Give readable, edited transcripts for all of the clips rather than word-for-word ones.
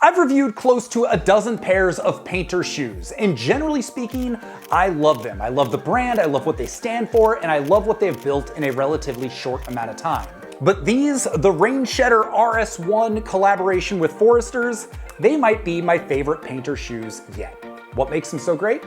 I've reviewed close to a dozen pairs of Payntr shoes, and generally speaking, I love them. I love the brand, I love what they stand for, and I love what they've built in a relatively short amount of time. But these, the Rainshedder RS1 collaboration with Forrester's, they might be my favorite Payntr shoes yet. What makes them so great?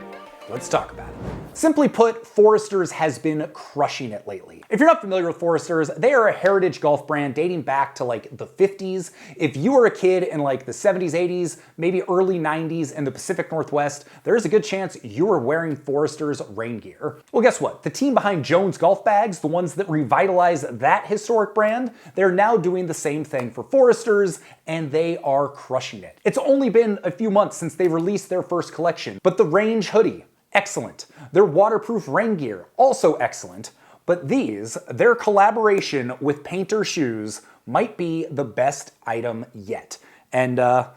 Let's talk about it. Simply put, Forrester's has been crushing it lately. If you're not familiar with Forrester's, they are a heritage golf brand dating back to like the 50s. If you were a kid in like the 70s, 80s, maybe early 90s in the Pacific Northwest, there's a good chance you were wearing Forrester's rain gear. Well, guess what? The team behind Jones golf bags, the ones that revitalized that historic brand, they're now doing the same thing for Forrester's, and they are crushing it. It's only been a few months since they released their first collection, but the Range hoodie, excellent. Their waterproof rain gear, also excellent. But these, their collaboration with Payntr shoes, might be the best item yet. And I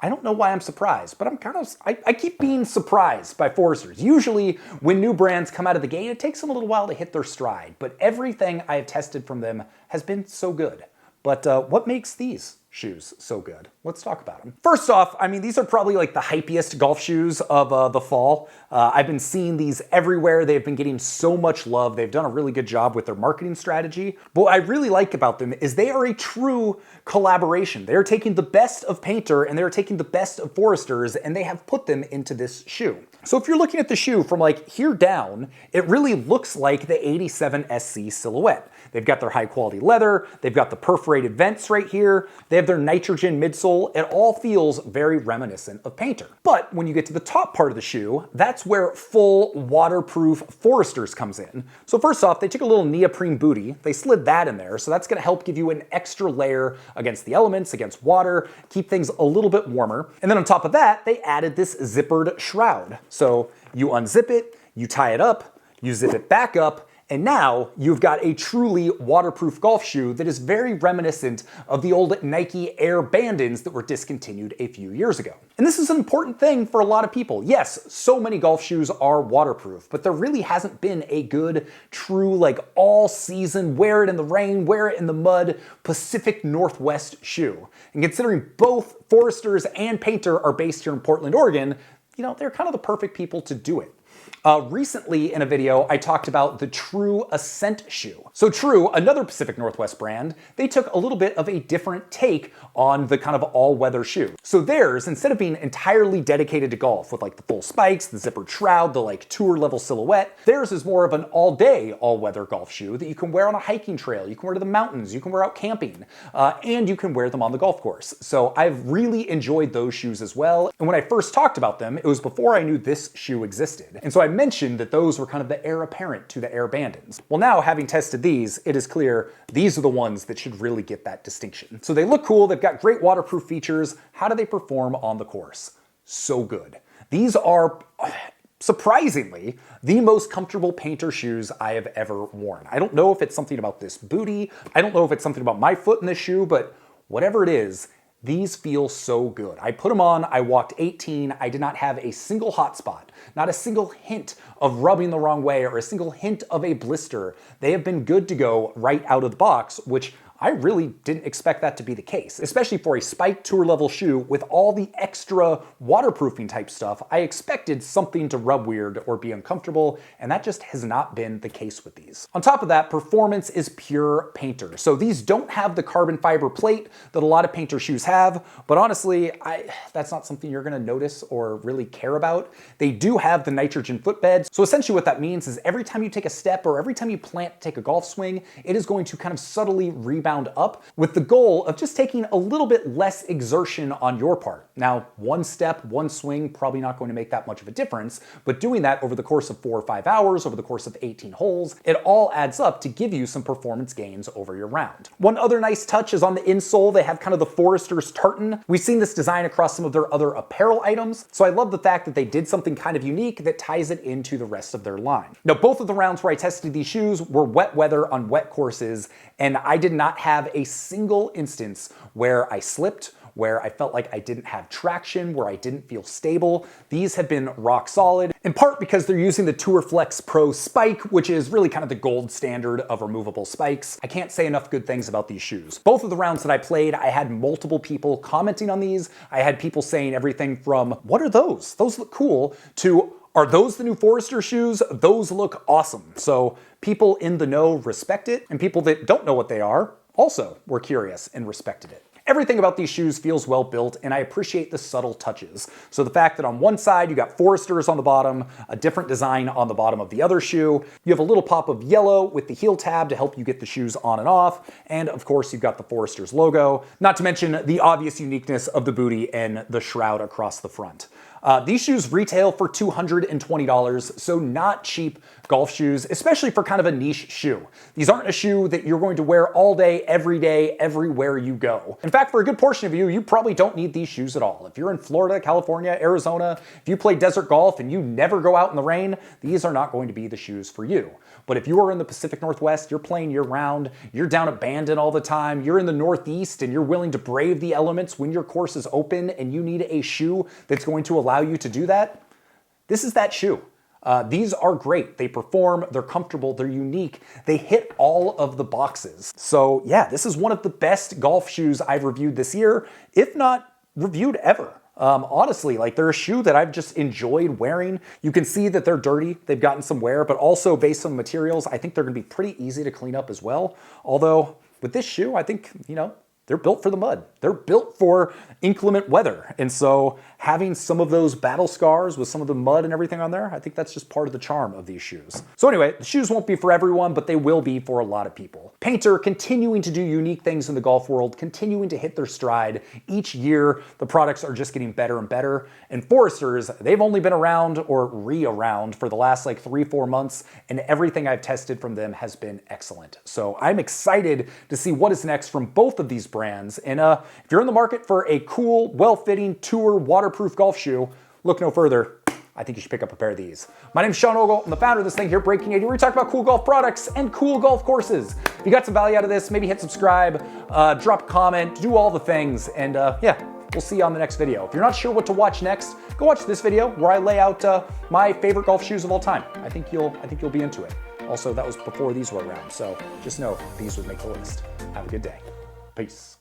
don't know why I'm surprised, but I keep being surprised by Forrester's. Usually when new brands come out of the gate, it takes them a little while to hit their stride, but everything I have tested from them has been so good. But what makes these shoes so good? Let's talk about them. First off, I mean, these are probably like the hypiest golf shoes of the fall. I've been seeing these everywhere. They've been getting so much love. They've done a really good job with their marketing strategy. But what I really like about them is they are a true collaboration. They're taking the best of Payntr and they're taking the best of Forrester's and they have put them into this shoe. So if you're looking at the shoe from like here down, it really looks like the 87 SC silhouette. They've got their high quality leather, they've got the perforated vents right here, they have their nitrogen midsole. It all feels very reminiscent of Payntr. But when you get to the top part of the shoe, that's where full waterproof Forrester's comes in. So first off, they took a little neoprene booty, they slid that in there, so that's gonna help give you an extra layer against the elements, against water, keep things a little bit warmer. And then on top of that, they added this zippered shroud. So you unzip it, you tie it up, you zip it back up, and now you've got a truly waterproof golf shoe that is very reminiscent of the old Nike Air Bandons that were discontinued a few years ago. And this is an important thing for a lot of people. Yes, so many golf shoes are waterproof, but there really hasn't been a good, true, like all season, wear it in the rain, wear it in the mud, Pacific Northwest shoe. And considering both Forrester's and Payntr are based here in Portland, Oregon, you know, they're kind of the perfect people to do it. Recently in a video, I talked about the True Ascent shoe. So True, another Pacific Northwest brand, they took a little bit of a different take on the kind of all-weather shoe. So theirs, instead of being entirely dedicated to golf with like the full spikes, the zippered shroud, the like tour level silhouette, theirs is more of an all-day, all-weather golf shoe that you can wear on a hiking trail, you can wear to the mountains, you can wear out camping, and you can wear them on the golf course. So I've really enjoyed those shoes as well. And when I first talked about them, it was before I knew this shoe existed. And so I mentioned that those were kind of the heir apparent to the Air Bandons. Well, now having tested these, it is clear these are the ones that should really get that distinction. So they look cool, they've got great waterproof features. How do they perform on the course? So good. These are, surprisingly, the most comfortable Payntr shoes I have ever worn. I don't know if it's something about this booty, I don't know if it's something about my foot in this shoe, but whatever it is, these feel so good. I put them on, I walked 18, I did not have a single hot spot, not a single hint of rubbing the wrong way or a single hint of a blister. They have been good to go right out of the box, which I really didn't expect that to be the case, especially for a spiked tour level shoe with all the extra waterproofing type stuff. I expected something to rub weird or be uncomfortable, and that just has not been the case with these. On top of that, performance is pure Payntr. So these don't have the carbon fiber plate that a lot of Payntr shoes have, but honestly, that's not something you're gonna notice or really care about. They do have the nitrogen footbeds. So essentially what that means is every time you take a step or every time you plant to take a golf swing, it is going to kind of subtly rebound up with the goal of just taking a little bit less exertion on your part. Now, one step, one swing, probably not going to make that much of a difference, but doing that over the course of 4 or 5 hours, over the course of 18 holes, it all adds up to give you some performance gains over your round. One other nice touch is on the insole. They have kind of the Forrester's tartan. We've seen this design across some of their other apparel items, so I love the fact that they did something kind of unique that ties it into the rest of their line. Now, both of the rounds where I tested these shoes were wet weather on wet courses, and I did not have a single instance where I slipped, where I felt like I didn't have traction, where I didn't feel stable. These have been rock solid, in part because they're using the Tour Flex Pro spike, which is really kind of the gold standard of removable spikes. I can't say enough good things about these shoes. Both of the rounds that I played, I had multiple people commenting on these. I had people saying everything from, what are those? Those look cool, to, are those the new Forrester shoes? Those look awesome. So people in the know respect it, and people that don't know what they are also were curious and respected it. Everything about these shoes feels well built, and I appreciate the subtle touches. So the fact that on one side you got Forresters on the bottom, a different design on the bottom of the other shoe, you have a little pop of yellow with the heel tab to help you get the shoes on and off, and of course you've got the Forresters logo, not to mention the obvious uniqueness of the booty and the shroud across the front. These shoes retail for $220, so not cheap golf shoes, especially for kind of a niche shoe. These aren't a shoe that you're going to wear all day, everywhere you go. In fact, for a good portion of you, you probably don't need these shoes at all. If you're in Florida, California, Arizona, if you play desert golf and you never go out in the rain, these are not going to be the shoes for you. But if you are in the Pacific Northwest, you're playing year-round, you're down at Bandon all the time, you're in the Northeast and you're willing to brave the elements when your course is open and you need a shoe that's going to allow you to do that, this is that shoe. These are great. They perform, they're comfortable, they're unique. They hit all of the boxes. So yeah, this is one of the best golf shoes I've reviewed this year, if not reviewed ever. Honestly, like they're a shoe that I've just enjoyed wearing. You can see that they're dirty, they've gotten some wear, but also based on materials, I think they're gonna be pretty easy to clean up as well. Although with this shoe, I think, they're built for the mud. They're built for inclement weather. And so having some of those battle scars with some of the mud and everything on there, I think that's just part of the charm of these shoes. So anyway, the shoes won't be for everyone, but they will be for a lot of people. Payntr continuing to do unique things in the golf world, continuing to hit their stride. Each year, the products are just getting better and better. And Forresters, they've only been around or re-around for the last like 3-4 months, and everything I've tested from them has been excellent. So I'm excited to see what is next from both of these brands. And if you're in the market for a cool, well-fitting tour waterproof golf shoe, look no further. I think you should pick up a pair of these. My name's Sean Ogle. I'm the founder of this thing here, Breaking 80, where we talk about cool golf products and cool golf courses. If you got some value out of this, maybe hit subscribe, drop a comment, do all the things, and yeah, we'll see you on the next video. If you're not sure what to watch next, go watch this video where I lay out my favorite golf shoes of all time. I think you'll be into it. Also, that was before these were around, so just know these would make the list. Have a good day. Peace.